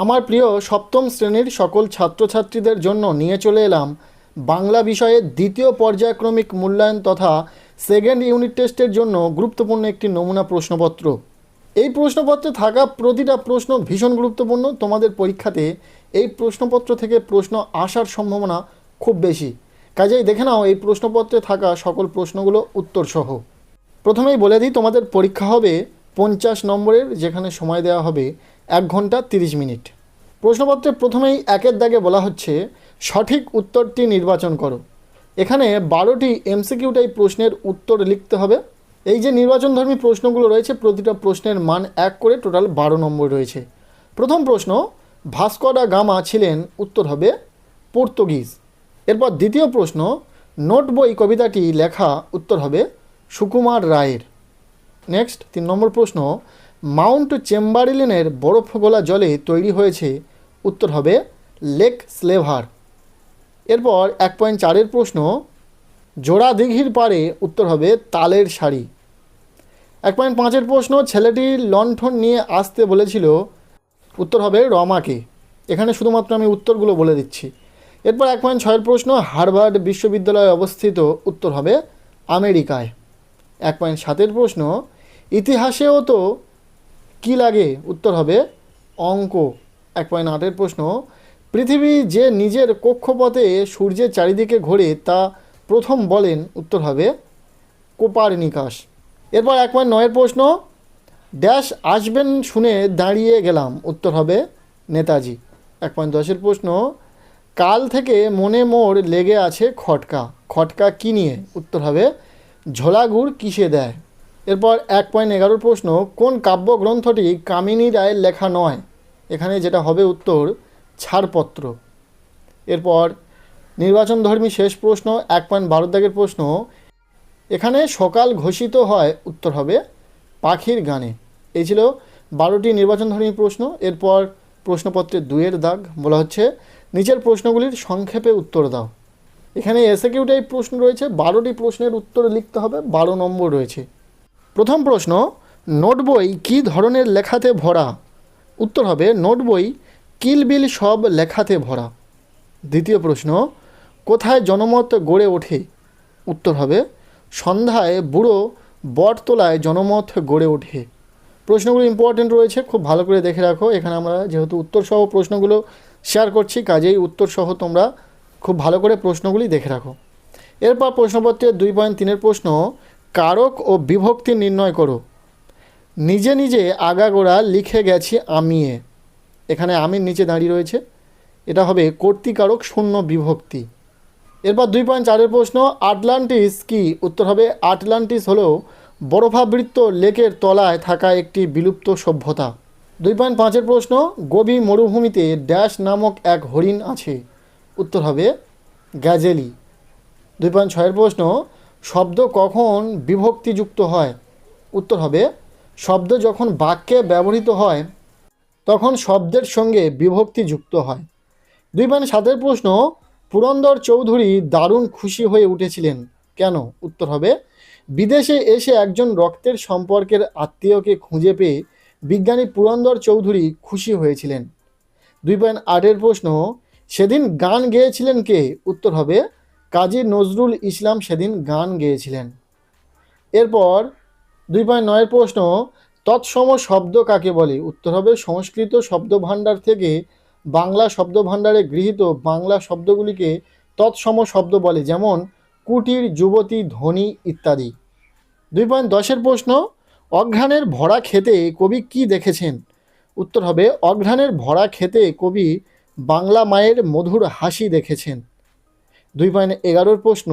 আমার প্রিয় সপ্তম শ্রেণীর সকল ছাত্রছাত্রীদের জন্য নিয়ে চলে এলাম বাংলা বিষয়ের দ্বিতীয় পর্যায়ক্রমিক মূল্যায়ন তথা সেকেন্ড ইউনিট টেস্টের জন্য গুরুত্বপূর্ণ একটি নমুনা প্রশ্নপত্র। এই প্রশ্নপত্রে থাকা প্রতিটা প্রশ্ন ভীষণ গুরুত্বপূর্ণ। তোমাদের পরীক্ষাতে এই প্রশ্নপত্র থেকে প্রশ্ন আসার সম্ভাবনা খুব বেশি। কাজেই দেখে নাও এই প্রশ্নপত্রে থাকা সকল প্রশ্নগুলো উত্তরসহ। প্রথমেই বলে দিই, তোমাদের পরীক্ষা হবে 50 নম্বরের, যেখানে সময় দেওয়া হবে 1 ঘন্টা 30 মিনিট। প্রশ্নপত্রে প্রথমেই একের দাগে বলা হচ্ছে সঠিক উত্তরটি নির্বাচন করো। এখানে 12টি এমসিকিউ টাইপ প্রশ্নের উত্তর লিখতে হবে। এই যে নির্বাচনধর্মী প্রশ্নগুলো রয়েছে, প্রতিটা প্রশ্নের মান 1 করে, টোটাল 12 নম্বর রয়েছে। প্রথম প্রশ্ন, ভাস্কো ডা গামা ছিলেন, উত্তর হবে পর্তুগিজ। এরপর দ্বিতীয় প্রশ্ন, নোট বই কবিতাটি লেখা, উত্তর হবে সুকুমার রায়ের। নেক্সট 3 নম্বর প্রশ্ন, মাউন্ট চেম্বারলিনের বরফ গলা জলে তৈরি হয়েছে, উত্তর হবে লেক স্লেভার। এরপর 1.4-এর প্রশ্ন, জোড়া দিঘির পাড়ে, উত্তর হবে তালের শাড়ি। 1.5-এর প্রশ্ন, ছেলেটি লণ্ঠন নিয়ে আসতে বলেছিল, উত্তর হবে রমাকে। এখানে শুধুমাত্র আমি উত্তরগুলো বলে দিচ্ছি। এরপর 1.6-এর প্রশ্ন, হার্ভার্ড বিশ্ববিদ্যালয়ে অবস্থিত, উত্তর হবে আমেরিকায়। 1.7-এর প্রশ্ন, ইতিহাসেও তো কী লাগে, উত্তর হবে অঙ্ক। 1.8-এর প্রশ্ন, পৃথিবী যে নিজের কক্ষপথে সূর্যের চারিদিকে ঘোরে তা প্রথম বলেন, উত্তর হবে কোপারনিকাস। এরপর 1.9-এর প্রশ্ন, ড্যাশ আসবেন শুনে দাঁড়িয়ে গেলাম, উত্তর হবে নেতাজি। 1.10-এর প্রশ্ন, কাল থেকে মনে মোর লেগে আছে খটকা, খটকা কী নিয়ে, উত্তর হবে ঝোলা গুড় কিসে দেয়। এরপর 1.11-এর প্রশ্ন, কোন কাব্যগ্রন্থটি কামিনী রায়ের লেখা নয়, এখানে যেটা হবে উত্তর ছাড়পত্র। এরপর নির্বাচনধর্মী শেষ প্রশ্ন 1.12 প্রশ্ন, এখানে সকাল ঘোষিত হয়, উত্তর হবে পাখির গানে। এই ছিল 12টি নির্বাচনধর্মী প্রশ্ন। এরপর প্রশ্নপত্রের 2-এর দাগ বলা হচ্ছে নিচের প্রশ্নগুলির সংক্ষেপে উত্তর দাও। এখানে এসএকিউ টাইপ প্রশ্ন রয়েছে, 12টি প্রশ্নের উত্তর লিখতে হবে, 12 নম্বর রয়েছে। প্রথম প্রশ্ন, নোট বই কী ধরনের লেখাতে ভরা, উত্তর হবে নোট বই কিলবিল সব লেখাতে ভরা। দ্বিতীয় প্রশ্ন, কোথায় জনমত গড়ে ওঠে, উত্তর হবে সন্ধ্যায় বুড়ো বটতলায় জনমত গড়ে ওঠে। প্রশ্নগুলো ইম্পর্টেন্ট রয়েছে, খুব ভালো করে দেখে রাখো। এখানে আমরা যেহেতু উত্তরসহ প্রশ্নগুলো শেয়ার করছি, কাজেই উত্তরসহ তোমরা খুব ভালো করে প্রশ্নগুলি দেখে রাখো। এরপর প্রশ্নপত্রের 2.3-এর প্রশ্ন, কারক ও বিভক্তি নির্ণয় করো। নিজে নিজে আগাগোড়া লিখে গেছি আমিয়ে, এখানে আমির নিচে দাঁড়িয়ে রয়েছে, এটা হবে কর্তৃকারক শূন্য বিভক্তি। এরপর 2.4-এর প্রশ্ন, আটলান্টিস কি, উত্তর হবে আটলান্টিস হলো বরফাবৃত লেকের তলায় থাকা একটি বিলুপ্ত সভ্যতা। 2.5-এর প্রশ্ন, গোবি মরুভূমিতে ড্যাশ নামক এক হরিণ আছে, উত্তর হবে গ্যাজেলি। 2.6-এর প্রশ্ন, শব্দ কখন বিভক্তিযুক্ত হয়, উত্তর হবে শব্দ যখন বাক্যে ব্যবহৃত হয় তখন শব্দের সঙ্গে বিভক্তি যুক্ত হয়। 2.7-এর প্রশ্ন, পুরন্দর চৌধুরী দারুণ খুশি হয়ে উঠেছিলেন কেন, উত্তর হবে বিদেশে এসে একজন রক্তের সম্পর্কের আত্মীয়কে খুঁজে পেয়ে বিজ্ঞানী পুরন্দর চৌধুরী খুশি হয়েছিলেন। 2.8-এর প্রশ্ন, সেদিন গান গেয়েছিলেন কে, উত্তর হবে কাজী নজরুল ইসলাম সেদিন গান গেয়েছিলেন। এরপর 2.9-এর প্রশ্ন, তৎসম শব্দ কাকে বলে, উত্তর হবে সংস্কৃত শব্দভাণ্ডার থেকে বাংলা শব্দভাণ্ডারে গৃহীত বাংলা শব্দগুলিকে তৎসম শব্দ বলে, যেমন কুটির, যুবতী, ধনী ইত্যাদি। 2.10-এর প্রশ্ন, অঘ্রাণের ভরা খেতে কবি কি দেখেছেন, উত্তর হবে অঘ্রাণের ভরা খেতে কবি বাংলা মায়ের মধুর হাসি দেখেছেন। 2.11-এর প্রশ্ন,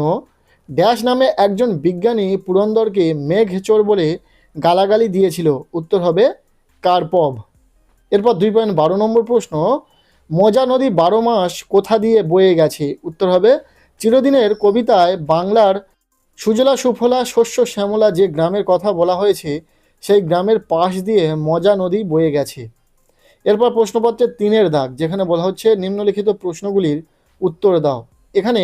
ড্যাশ নামে একজন বিজ্ঞানী পুরন্দরকে মেঘচোর বলে গালাগালি দিয়েছিল, উত্তর হবে কার্পভ। এরপর 2.12 নম্বর প্রশ্ন, মজা নদী 12 মাস কোথা দিয়ে বয়ে গেছে, উত্তর হবে চিরদিনের কবিতায় বাংলার সুজলা সুফলা শস্য শ্যামলা যে গ্রামের কথা বলা হয়েছে সেই গ্রামের পাশ দিয়ে মজা নদী বয়ে গেছে। এরপর প্রশ্নপত্রের 3-এর দাগ, যেখানে বলা হচ্ছে নিম্নলিখিত প্রশ্নগুলির উত্তর দাও। এখানে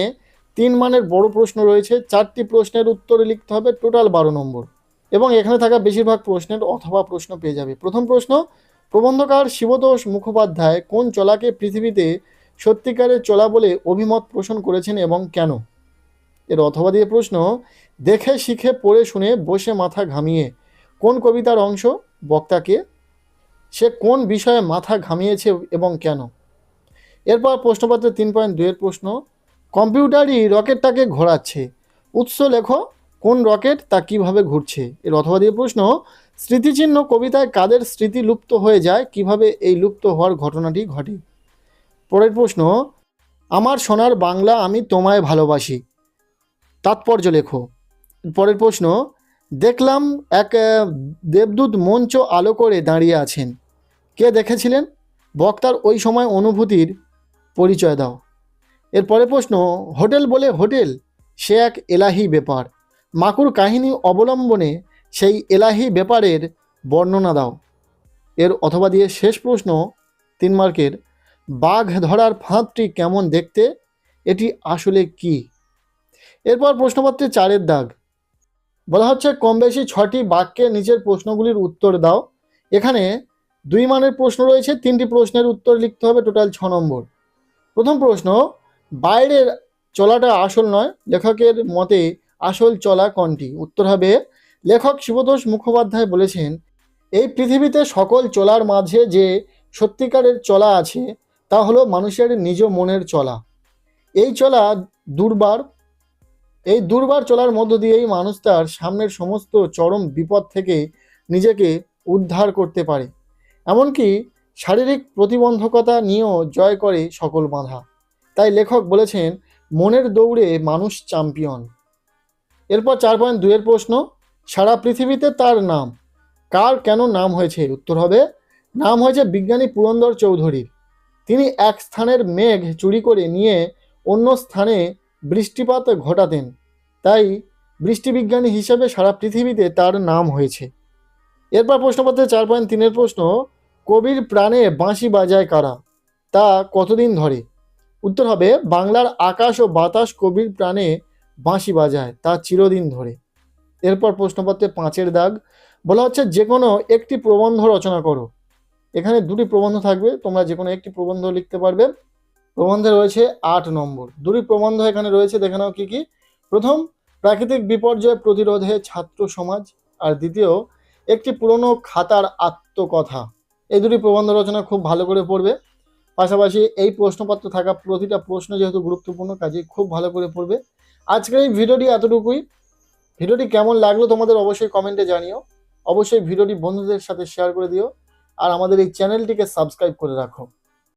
3 মানের বড় প্রশ্ন রয়েছে, 4টি প্রশ্নের উত্তর লিখতে হবে, টোটাল 12 নম্বর, এবং এখানে থাকা বেশিরভাগ প্রশ্নের অথবা প্রশ্ন পেয়ে যাবে। প্রথম প্রশ্ন, প্রবন্ধকার শিবতোষ মুখোপাধ্যায় কোন চলাকে পৃথিবীতে সত্যিকারের চলা বলে অভিমত পোষণ করেছেন এবং কেন? এর অথবা দিয়ে প্রশ্ন, দেখে শিখে পড়ে শুনে বসে মাথা ঘামিয়ে কোন কবিতার অংশ? বক্তাকে। সে কোন বিষয়ে মাথা ঘামিয়েছে এবং কেন? এরপর প্রশ্নপত্রে 3.2 প্রশ্ন, কম্পিউটারই রকেটটাকে ঘোরাচ্ছে, উৎস লেখো, কোন রকেট, তা কিভাবে ঘুরছে? এর অথবা দিয়ে প্রশ্ন, স্মৃতিচিহ্ন কবিতায় কাদের স্মৃতি লুপ্ত হয়ে যায়, কিভাবে এই লুপ্ত হওয়ার ঘটনাটি ঘটে? পরের প্রশ্ন, আমার সোনার বাংলা আমি তোমায় ভালোবাসি, তাৎপর্য লেখো। পরের প্রশ্ন, দেখলাম এক দেবদূত মঞ্চ আলো করে দাঁড়িয়ে আছেন, কে দেখেছিলেন? বক্তার ওই সময় অনুভূতির পরিচয় দাও। এরপরে প্রশ্ন, হোটেল বলে হোটেল, সে এক এলাহি ব্যাপার, মাকুর কাহিনী অবলম্বনে সেই এলাহি ব্যাপারের বর্ণনা দাও। এর অথবা দিয়ে শেষ প্রশ্ন 3 মার্কের, বাঘ ধরার ফাঁদটি কেমন দেখতে, এটি আসলে কি? এরপর প্রশ্নপত্রে 4 দাগ বলা হচ্ছে কম বেশি 6টি বাক্যে নিচের প্রশ্নগুলির উত্তর দাও। এখানে 2 মানের প্রশ্ন রয়েছে, 3টি প্রশ্নের উত্তর লিখতে হবে, টোটাল 6 নম্বর। প্রথম প্রশ্ন, বাইরের চলাটা আসল নয়, লেখকের মতে আসল চলা কোনটি? উত্তর হবে, লেখক শিবতোষ মুখোপাধ্যায় বলেছেন, এই পৃথিবীতে সকল চলার মাঝে যে সত্যিকারের চলা আছে তা হলো মানুষের নিজ মনের চলা। এই চলা দুর্বার, এই দুর্বার চলার মধ্য দিয়েই মানুষ তার সামনের সমস্ত চরম বিপদ থেকে নিজেকে উদ্ধার করতে পারে, এমনকি শারীরিক প্রতিবন্ধকতা নিয়েও জয় করে সকল বাধা। তাই লেখক বলেছেন, মনের দৌড়ে মানুষ চ্যাম্পিয়ন। এরপর 4.2 প্রশ্ন, সারা পৃথিবীতে তার নাম, কার কেন নাম হয়েছে? উত্তর হবে, নাম হয়েছে বিজ্ঞানী পুরন্দর চৌধুরীর। তিনি এক স্থানের মেঘ চুরি করে নিয়ে অন্য স্থানে বৃষ্টিপাত ঘটাতেন, তাই বৃষ্টিবিজ্ঞানী হিসেবে সারা পৃথিবীতে তার নাম হয়েছে। এরপর প্রশ্নপত্রে 4.3 প্রশ্ন, কবির প্রাণে বাঁশি বাজায় কারা, তা কতদিন ধরে? উত্তর হবে, বাংলার আকাশ ও বাতাস কবির প্রাণে বাঁশি বাজায়, তা চিরদিন ধরে। এরপর প্রশ্নপত্রে 5 দাগ বলা হচ্ছে যে কোনো একটি প্রবন্ধ রচনা করো। এখানে 2টি প্রবন্ধ থাকবে, তোমরা যে কোনো একটি প্রবন্ধ লিখতে পারবে। প্রবন্ধে রয়েছে 8 নম্বর। 2টি প্রবন্ধ এখানে রয়েছে, দেখে নাও কি কি। প্রথম, প্রাকৃতিক বিপর্যয় প্রতিরোধে ছাত্র সমাজ, আর দ্বিতীয়, একটি পুরনো খাতার আত্মকথা। এই 2টি প্রবন্ধ রচনা খুব ভালো করে পড়বে। পাশাপাশি এই প্রশ্নপত্র থাকা প্রতিটা প্রশ্ন যেহেতু গুরুত্বপূর্ণ, কাজেই খুব ভালো করে পড়বে। আজকের এই ভিডিওটি এতটুকুই। ভিডিওটি কেমন লাগলো তোমাদের অবশ্যই কমেন্টে জানিও। অবশ্যই ভিডিওটি বন্ধুদের সাথে শেয়ার করে দিও, আর আমাদের এই চ্যানেলটিকে সাবস্ক্রাইব করে রাখো।